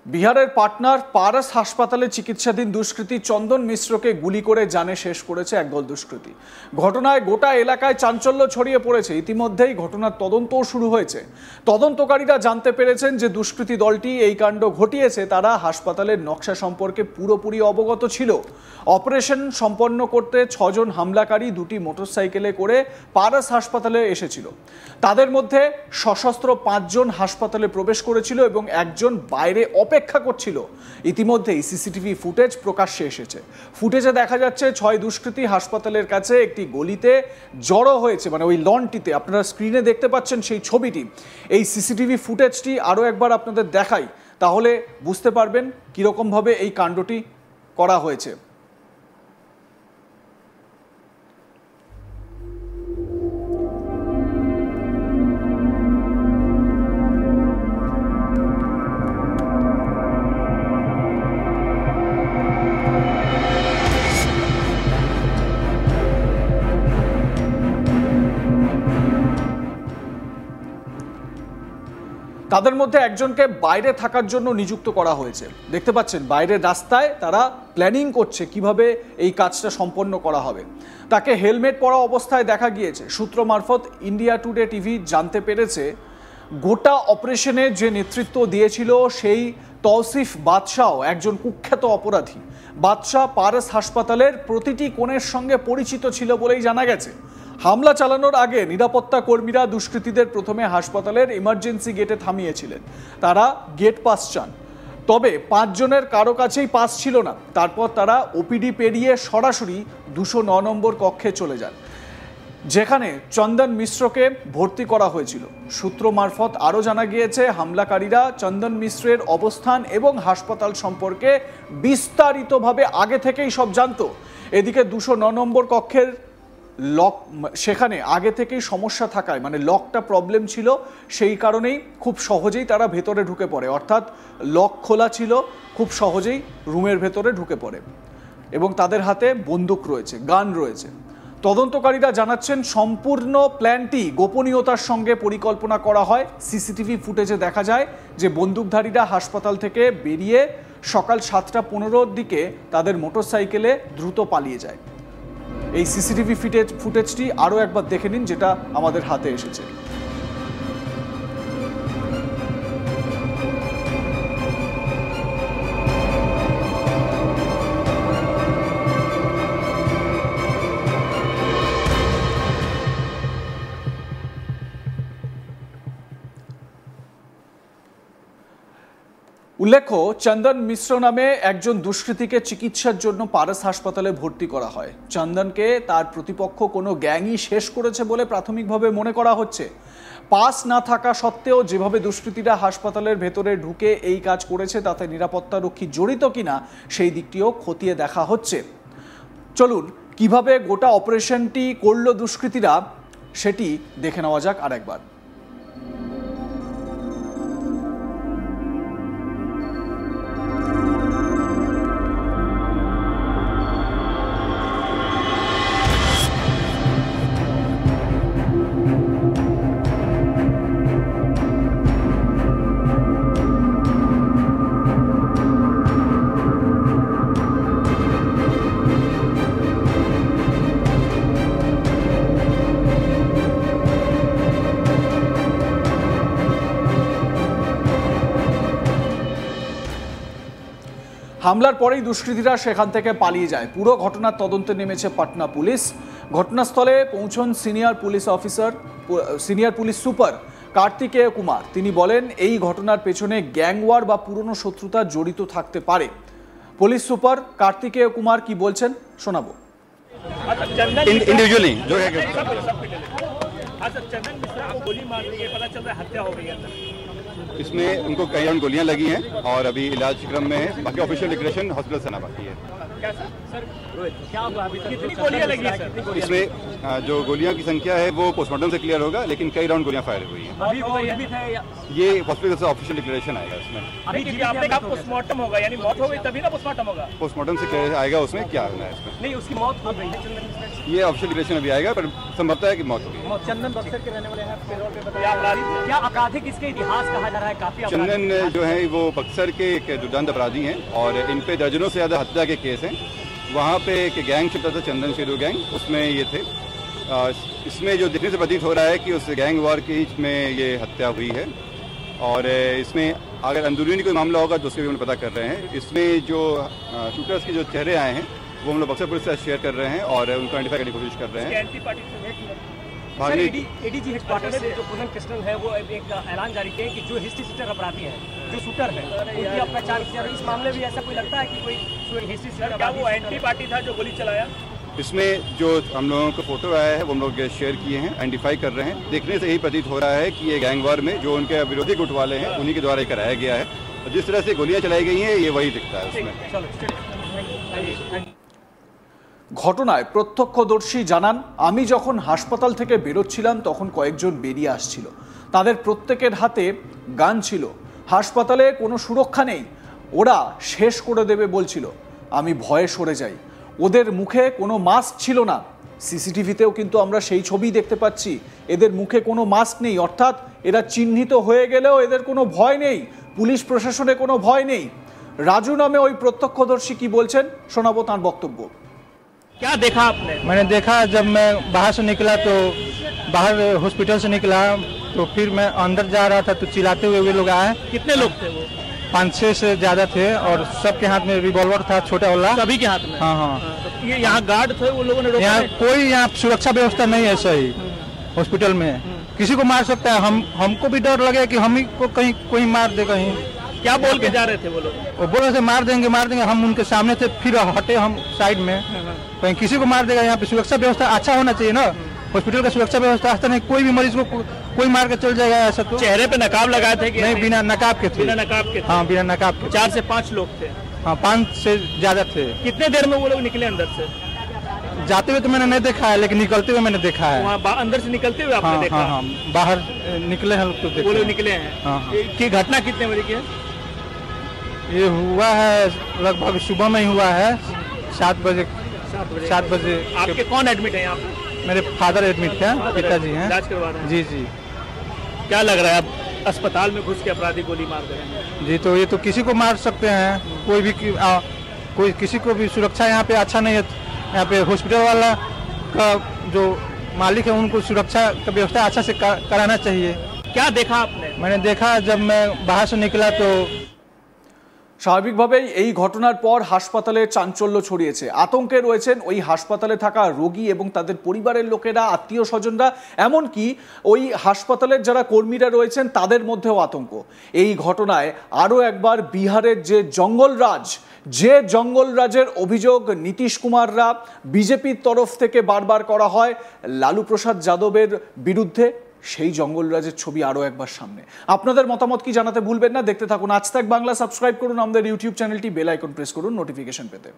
বিহারের পাটনার পারস হাসপাতালে চিকিৎসাধীন দুষ্কৃতী চন্দন মিশ্রকে গুলি করে জানে শেষ করেছে একদল দুষ্কৃতী। ঘটনায় গোটা এলাকায় চাঞ্চল্য ছড়িয়ে পড়েছে। ইতিমধ্যেই ঘটনার তদন্তও শুরু হয়েছে। তদন্তকারীরা জানতে পেরেছেন যে দুষ্কৃতী দলটি এই কাণ্ড ঘটিয়েছে তারা হাসপাতালের নকশা সম্পর্কে পুরোপুরি অবগত ছিল। অপারেশন সম্পন্ন করতে 6 জন হামলাকারী দুটি মোটরসাইকেলে করে পারস হাসপাতালে এসেছিল। তাদের মধ্যে সশস্ত্র 5 জন হাসপাতালে প্রবেশ করেছিল এবং একজন বাইরে অপেক্ষা করছিল। ইতিমধ্যেই সিসিটিভি ফুটেজ প্রকাশ্যে এসেছে। ফুটেজে দেখা যাচ্ছে 6 দুষ্কৃতী হাসপাতালের কাছে একটি গলিতে জড়ো হয়েছে, মানে ওই লনটিতে। আপনারা স্ক্রিনে দেখতে পাচ্ছেন সেই ছবিটি। এই সিসিটিভি ফুটেজটি আরও একবার আপনাদের দেখাই, তাহলে বুঝতে পারবেন কীরকমভাবে এই কাণ্ডটি করা হয়েছে। তাদের মধ্যে একজনকে বাইরে থাকার জন্য নিযুক্ত করা হয়েছে। দেখতে পাচ্ছেন বাইরের রাস্তায় তারা প্ল্যানিং করছে কিভাবে এই কাজটা সম্পন্ন করা হবে। তাকে হেলমেট পরা অবস্থায় দেখা গিয়েছে। সূত্র মারফত ইন্ডিয়া টুডে টিভি জানতে পেরেছে গোটা অপারেশনে যে নেতৃত্ব দিয়েছিল সেই তৌসিফ বাদশাহ একজন কুখ্যাত অপরাধী। বাদশাহ পারস হাসপাতালের প্রতিটি কোণের সঙ্গে পরিচিত ছিল বলেই জানা গেছে। হামলা চালানোর আগে নিরাপত্তা কর্মীরা দুষ্কৃতীদের প্রথমে হাসপাতালের ইমার্জেন্সি গেটে থামিয়েছিলেন। তারা গেট পাস চান, তবে 5 জনের কারো কাছেই পাস ছিল না। তারপর তারা ওপিডি পেরিয়ে সরাসরি 209 নম্বর কক্ষে চলে যান, যেখানে চন্দন মিশ্রকে ভর্তি করা হয়েছিল। সূত্র মারফত আরও জানা গিয়েছে হামলাকারীরা চন্দন মিশ্রের অবস্থান এবং হাসপাতাল সম্পর্কে বিস্তারিতভাবে আগে থেকেই সব জানতো। এদিকে 209 নম্বর কক্ষের লক, সেখানে আগে থেকেই সমস্যা থাকায়, মানে লকটা প্রবলেম ছিল, সেই কারণেই খুব সহজেই তারা ভেতরে ঢুকে পড়ে। অর্থাৎ লক খোলা ছিল, খুব সহজেই রুমের ভেতরে ঢুকে পড়ে এবং তাদের হাতে বন্দুক রয়েছে, গান রয়েছে। তদন্তকারীরা জানাচ্ছেন সম্পূর্ণ প্ল্যানটি গোপনীয়তার সঙ্গে পরিকল্পনা করা হয়। সিসিটিভি ফুটেজে দেখা যায় যে বন্দুকধারীরা হাসপাতাল থেকে বেরিয়ে সকাল 7:15-র দিকে তাদের মোটরসাইকেলে দ্রুত পালিয়ে যায়। এই সিসিটিভি ফুটেজটি আরও একবার দেখে নিন, যেটা আমাদের হাতে এসেছে। উল্লেখ্য, চন্দন মিশ্র নামে একজন দুষ্কৃতীকে চিকিৎসার জন্য পারস হাসপাতালে ভর্তি করা হয়। চন্দনকে তার প্রতিপক্ষ কোনো গ্যাংই শেষ করেছে বলে প্রাথমিকভাবে মনে করা হচ্ছে। পাস না থাকা সত্ত্বেও যেভাবে দুষ্কৃতীরা হাসপাতালের ভেতরে ঢুকে এই কাজ করেছে তাতে নিরাপত্তারক্ষী জড়িত কিনা সেই দিকটিও খতিয়ে দেখা হচ্ছে। চলুন কিভাবে গোটা অপারেশনটি করল দুষ্কৃতীরা সেটি দেখে নেওয়া যাক আরেকবার। হামলার পরেই দুষ্কৃতীরা সেখান থেকে পালিয়ে যায়। পুরো ঘটনার তদন্তে নেমেছে পাটনা পুলিশ। ঘটনাস্থলে পৌঁছন senior police super Kartikeya Kumar. তিনি বলেন এই ঘটনার পেছনে গ্যাংওয়ার বা পুরনো শত্রুতা জড়িত থাকতে পারে। পুলিশ সুপার কার্তিকেয় কুমার কি বলছেন শোনাবো। इंडिविजुअली जो है इसमें उनको कई राउंड गोलियां लगी हैं और अभी इलाज क्रम में है। बाकी ऑफिशियल डिक्लेरेशन हॉस्पिटल से आना बाकी है। इसमें जो गोलियां की संख्या है वो पोस्टमार्टम से क्लियर होगा, लेकिन कई राउंड गोलियां फायर हुई हैं। ये हॉस्पिटल से ऑफिशियल डिक्लेरेशन आएगा इसमें। आपने कहा पोस्टमार्टम होगा, यानी मौत हो गई तभी ना पोस्टमार्टम होगा। पोस्टमार्टम से क्लियर आएगा उसमें क्या होना है इसमें। नहीं, उसकी मौत हो गई है। ये ऑफिशियल डिक्लेरेशन अभी आएगा, पर संभवतः है कि मौत होगी। चंदन बक्सर के रहने वाले हैं, पेरोल पे बताया क्या आपराधिक इसके इतिहास कहा जा रहा है, काफी चंदन जो है वो बक्सर के एक दुर्दांत अपराधी हैं और इन पे दर्जनों से ज़्यादा हत्या के केस हैं। वहाँ पे एक गैंग चलता था, चंदन शेरू गैंग, उसमें ये थे। इसमें जो देखने से प्रतीत हो रहा है कि उस गैंग वॉर के बीच में ये हत्या हुई है और इसमें अगर अंदरूनी कोई मामला होगा तो उसके भी हम पता कर रहे हैं। इसमें जो शूटर्स के जो चेहरे आए हैं वो हम लोग बक्सर पुलिस से शेयर कर रहे हैं और उनको आइडेंटिफाई करने की कोशिश कर रहे हैं। एडीजी हेडक्वार्टर से जो पूनम कृष्णन है वो एक ऐलान जारी किया कि जो हिस्ट्री शीटर अपराधी है, जो शूटर है, उनकी अब पहचान की जा रही है। इस मामले में ऐसा कोई लगता है कि कोई हिस्ट्री शीटर, क्या वो एंटी पार्टी था जो गोली चलाया? इसमें जो हम लोगों को फोटो आया है वो हम लोग शेयर किए हैं, आइडेंटिफाई कर रहे हैं। देखने से यही प्रतीत हो रहा है कि ये गैंग वॉर में जो उनके विरोधी गुट वाले हैं उन्हीं के द्वारा ये कराया गया है और जिस तरह से गोलियां चलाई गई हैं ये वही दिखता है उसमें। ঘটনায় প্রত্যক্ষদর্শী জানান, আমি যখন হাসপাতাল থেকে বেরোচ্ছিলাম তখন কয়েকজন বেরিয়ে আসছিল। তাদের প্রত্যেকের হাতে গান ছিল। হাসপাতালে কোনো সুরক্ষা নেই, ওরা শেষ করে দেবে বলছিল। আমি ভয়ে সরে যাই। ওদের মুখে কোনো মাস্ক ছিল না। সিসিটিভিতেও কিন্তু আমরা সেই ছবি দেখতে পাচ্ছি। এদের মুখে কোনো মাস্ক নেই, অর্থাৎ এরা চিহ্নিত হয়ে গেলেও এদের কোনো ভয় নেই, পুলিশ প্রশাসনে কোনো ভয় নেই। রাজু নামে ওই প্রত্যক্ষদর্শী কি বলছেন শোনাবো তার বক্তব্য। क्या देखा आपने? मैंने देखा जब मैं बाहर से निकला तो बाहर हॉस्पिटल से निकला तो फिर मैं अंदर जा रहा था तो चिल्लाते हुए वे लोग आए। कितने लोग थे वो? 5-6 से ज्यादा थे और सबके हाथ में रिवॉल्वर था, छोटा वाला। सभी के हाथ में? हाँ हाँ। तो ये यहाँ गार्ड थे, वो लोगों ने रोका यहाँ नहीं? कोई यहाँ सुरक्षा व्यवस्था नहीं है सही हॉस्पिटल में। किसी को मार सकता है, हमको भी डर लगे कि हम ही को कहीं कोई मार दे कहीं। क्या बोल के जा रहे थे वो लोग? वो बोल रहे थे मार देंगे मार देंगे, हम उनके सामने थे फिर हटे हम साइड में। कहीं किसी को मार देगा। यहाँ पे सुरक्षा व्यवस्था अच्छा होना चाहिए ना, हॉस्पिटल का सुरक्षा व्यवस्था अच्छा नहीं, कोई भी मरीज को कोई मार के चल जाएगा ऐसा तो। चेहरे पे नकाब लगाए थे कि नहीं, बिना नकाब के थे। बिना नकाब के थे? हाँ बिना नकाब के। 4 से 5 लोग थे? हाँ 5 से ज्यादा थे। कितने देर में वो लोग निकले अंदर से? जाते हुए तो मैंने नहीं देखा है लेकिन निकलते हुए मैंने देखा है। वहाँ अंदर से निकलते हुए आपने हाँ देखा? हाँ हाँ बाहर निकले हैं लोग तो वो देखे। लोग निकले हैं। हाँ, हाँ। की घटना कितने बजे की है? ये हुआ है लगभग सुबह में ही हुआ है 7 बजे। 7 बजे आपके कौन एडमिट है यहाँ पे? मेरे फादर एडमिट है, पिताजी हैं। इलाज करवा रहे हैं? जी जी क्या लग रहा है अब अस्पताल में घुस के अपराधी गोली मार दे रहे हैं? जी। तो ये तो किसी को मार सकते हैं, कोई भी कोई किसी को भी सुरक्षा यहाँ पे अच्छा नहीं है। यहाँ पे हॉस्पिटल वाला का जो मालिक है उनको सुरक्षा का व्यवस्था अच्छा से कराना चाहिए। क्या देखा आपने? मैंने देखा जब मैं बाहर से निकला तो স্বাভাবিকভাবেই এই ঘটনার পর হাসপাতালে চাঞ্চল্য ছড়িয়েছে। আতঙ্কে রয়েছেন ওই হাসপাতালে থাকা রোগী এবং তাদের পরিবারের লোকেরা, আত্মীয় স্বজনরা, এমনকি ওই হাসপাতালের যারা কর্মীরা রয়েছেন তাদের মধ্যেও আতঙ্ক। এই ঘটনায় আরও একবার বিহারের যে জঙ্গলরাজের অভিযোগ নীতিশ কুমাররা বিজেপির তরফ থেকে বারবার করা হয় লালু প্রসাদ যাদবের বিরুদ্ধে, সেই জঙ্গলরাজের ছবি আরও একবার সামনে। আপনাদের মতামত কি জানাতে ভুলবেন না। দেখতে থাকুন আজ তাক বাংলা, সাবস্ক্রাইব করুন আমাদের ইউটিউব চ্যানেলটি, বেল আইকন প্রেস করুন নোটিফিকেশন পেতে।